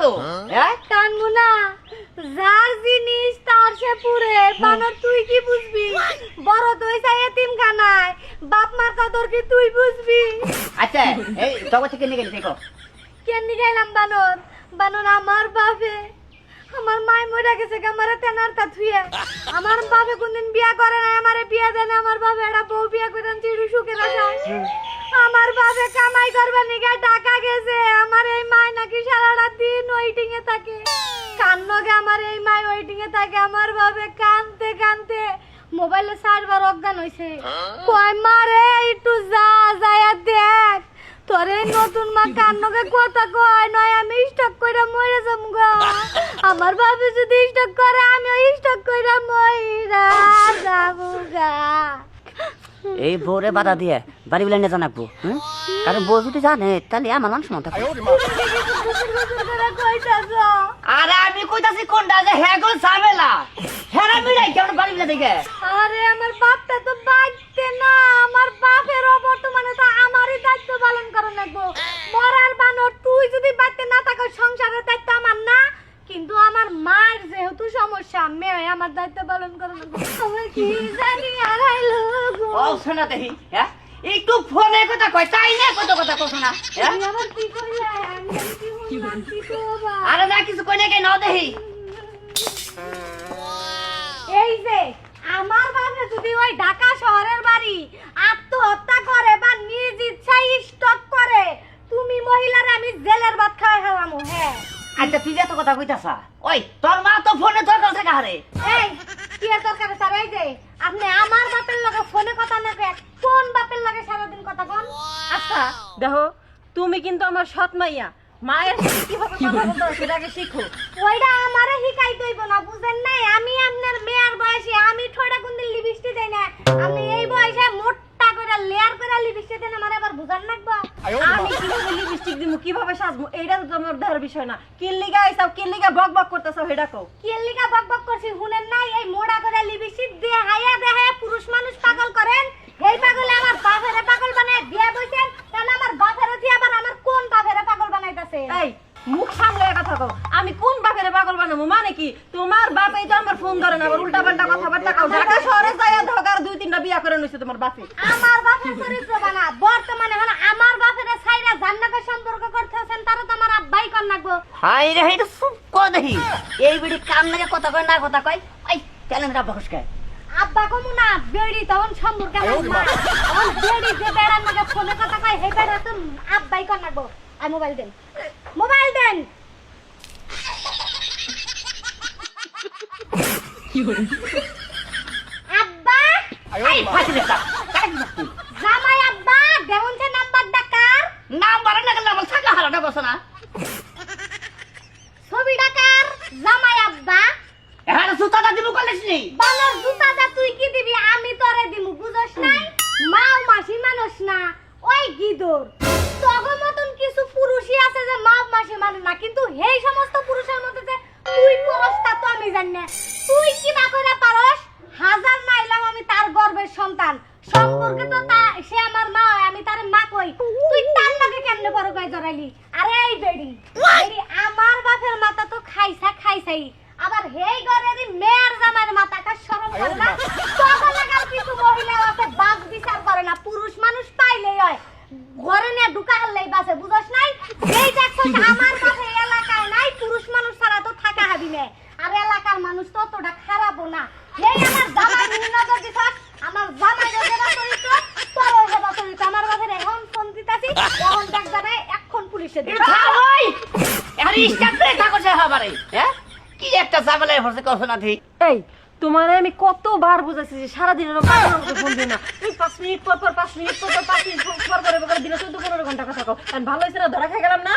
কানবো হ্যাঁ কানবো না, যার জিনিস তার সে পুরে। বানর তুই কি বুঝবি? বড় তুই চাই এতিমখানায়, বাপ মার কদর কি তুই বুঝবি? আচ্ছা এই জগৎ থেকে নিয়ে গেলি দেখো কেন গেলাম বানর? বানর আমার বাপে, আমার মাই মরে গেছে আমারে তেনার তা থুয়ে। আমার বাপে কোনদিন বিয়া করে না, আমারে বিয়া দেন। আমার বাপে একটা বউ বিয়া করে চিড়ু সুখে রাখায়। আমার বাপে কামাই করবে নিগা ঢাকা গেছে। আমার এই মাই নাকি সারাটা দিন ওয়েটিং এ থাকে। কান্নগে আমার এই মাই ওয়েটিং এ থাকে। আমার বাপে কানতে কানতে মোবাইলে 4 বার অজ্ঞান হইছে। কয় মারে একটু যা যায়া দেখ তোরে নতুন মা কান্নকে কথা কয় নয় আমি স্টক কইরা মরে যামগা। আমার বাপে যদি স্টক করে আমিও স্টক কইরা মইরা যামগা। এই বউরে বাধা দিয়ে বাড়ি বলে নিয়ে জানাবো কারণ বউ যদি জানে তাহলে আমার মানুষ মন থাকে। আরে আমি কইতাছি কোনটা যে হ্যাঁ গো ঝামেলা হ্যাঁ মিলাই কেমন বাড়ি বলে দেখে। আরে আমার বাপটা তো বাইতে না, আমার বাপের বর্তমানে তো আমারই দায়িত্ব পালন করা লাগবো। মরার বানর তুই যদি বাইতে না থাকো সংসারের দায়িত্ব আমার না, কিন্তু আমার মায়ের যেহেতু সমস্যা মেয়ে আমার দায়িত্ব পালন করা লাগবো। আমার কি জানি হারাইলো গো। ও শোনা দেখি হ্যাঁ একটু ফোনে কথা কয় তাই না কত কথা কছ না হ্যাঁ আমি আবার কি কইলা আমি কি হইলাম কি তো বাবা। আরে না কিছু কই না কেন দেখি এই যে আমার বাপে যদি ওই ঢাকা শহরের বাড়ি আত্মহত্যা করে বা নিজ ইচ্ছায় স্টক করে, তুমি মহিলারা আমি জেলের ভাত খাওয়া খেলামু। হ্যাঁ আচ্ছা তুই এত কথা কইতাছা ওই তোর মা তো ফোনে দরকার থাকে হারে। এই কি এর দরকার স্যার? এই যে আপনি আমার বাপের লগে ফোনে কথা না কয়ে কোন বাপের লগে সারাদিন কথা কোন? আচ্ছা দেখো তুমি কিন্তু আমার সৎ মাইয়া, মায়ের সাথে কিভাবে কথা বলতে হয় সেটাকে শিখো। ওইটা আমারে শিখাই দইব না, বুঝেন নাই? আমি আপনার মেয়ের বয়সে আমি ঠোঁটা কোনদিন লিপস্টিক দেই না। আমি এই বয়সে মোটা করে লেয়ার করে লিপস্টিক দেন আমার আবার বুঝান লাগবে। আমি কিভাবে লিপস্টিক দিমু কিভাবে সাজবো এটা তো তোমার দেখার বিষয় না। কিল্লিগা আইসাও কিল্লিগা বক বক করতেছো সেটা কও। কেলিকা বক বক করছি শুনেন নাই? এই মোড়া করে লিপস্টিক দিয়ে হাইয়া দেখায় পুরুষ মানুষ পাগল করেন। এই পাগলে আমার বাপেরে পাগল বানায় দিয়ে বইছেন, তাহলে আমার বাপেরে দিয়ে আবার আমার কোন বাপেরে পাগল বানাইতাছে? এই মুখ সামলে কথা কও। আমি কোন বাপেরে পাগল বানাবো? মানে কি তোমার বাপই তো আমার ফোন ধরে না, আবার উল্টা পাল্টা কথাবার্তা কও। ঢাকা শহরে যাইয়া ধকার 2-3টা বিয়া করে নিছে তোমার বাপে। আমার বাপের চরিত্র বানা বর্তমানে হলো আমার বাপের ছাইরা জান্নাতের সম্পর্ক করতেছেন, তারও তো আমার আব্বাই কর লাগবো। হাই রে এটা চুপ কর দেখি এই বিড়ি কান লাগে কথা কয় না কথা কয় এই চ্যালেঞ্জটা বকস কে আব্বা কমু না বেড়ি তখন সম্পর্ক আমার মা তখন বেড়ি যে বেড়ার নাকি ফোনে কথা কয় হে বেড়া তো আব্বাই কর লাগবো। আর মোবাইল দেন, মোবাইল দেন। আব্বা এই ফাঁসি দে জামাই আব্বা দেখুন যে নাম্বার ডাকার নাম বাড়া না গেলে আমার থাকা হারাটা বসে না ছবি ডাকার জামাই আব্বা। এখানে সুতাটা দিব কলেজ নেই বানর জুতা দা তুই কি দিবি আমি তোরে দিমু বুঝছ নাই? মাও মাসি মানুষ না ওই গিদর তগো মতন কিছু পুরুষই আছে যে মাও মাসি মানে না, কিন্তু এই সমস্ত পুরুষের মধ্যে যে তুই পুরুষ তা তো আমি জানি না। তুই কি না কইরা পারস? হাজার নাইলাম আমি তার গর্ভের সন্তান সম্পর্কে তো তা সে আমার মা হয়, আমি তার মা কই। তুই তার নাকি কেমনে বড় কই জড়াইলি? আরে এই বেড়ি বেড়ি আমার বাপের মাথা তো খাইছাই আবার হেই ঘরেরই মেয়ের জামাইয়ের মাথাটা শরম করে না। তখন লাগাল কিছু মহিলা আছে বাস বিচার করে না, পুরুষ মানুষ পাইলেই হয় ঘরে নিয়ে ঢুকা হলেই বাসে বুঝছ নাই? এই দেখছ আমার কাছে এলাকায় নাই পুরুষ মানুষ ছাড়া তো থাকা হাবি না। আর এলাকার মানুষ তো অতটা খারাপও না। এই আমার জামাই নজর দিছ, আমার জামাই যেবা চরিত্র তোর যেবা চরিত্র। আমার বাপের এখন ফোন দিতাছি, এখন দেখ জানে এখন পুলিশে দিবে। ওই এখন স্টার্ট করে থাকো সে হবারে হ্যাঁ কি একটা ঝামেলায় ফসে কথা না ঠিক। এই তোমারে আমি কতবার বুঝাইছি যে সারাদিন এরকম পাগলের মতো ফোন দিই না। এই 5 মিনিট পর পর 5 মিনিট পর পর 5 মিনিট পর পর করে দিনে 14-15 ঘন্টা কথা কও। আর ভালো হইছে না ধরা খাই গেলাম না?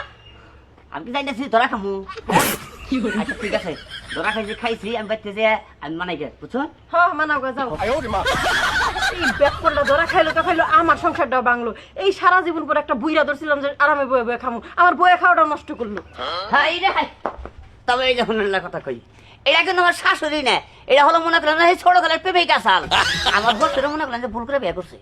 আমি কি জানিনা ধরা খামু আচ্ছা ঠিক আছে ধরা খাইছি খাইছি আমি বাইতে যে আমি মানাই গে বুঝছো হ্যাঁ মানাও গা যাও। এই ব্যাক করলা ধরা খাইলো তো খাইলো আমার সংসারটাও বাংলো। এই সারা জীবন পর একটা বুইরা ধরছিলাম যে আরামে বয়ে বয়ে খামু, আমার বয়ে খাওয়াটা নষ্ট করলো। হাই রে হাই তবে এই যখন কথা কই এটা কিন্তু আমার শাশুড়ি না, এটা হলো মনে করেন ছোট কালের প্রেমিকা সাল আমার বছরে মনে করেন যে ভুল করে বিয়ে করছে।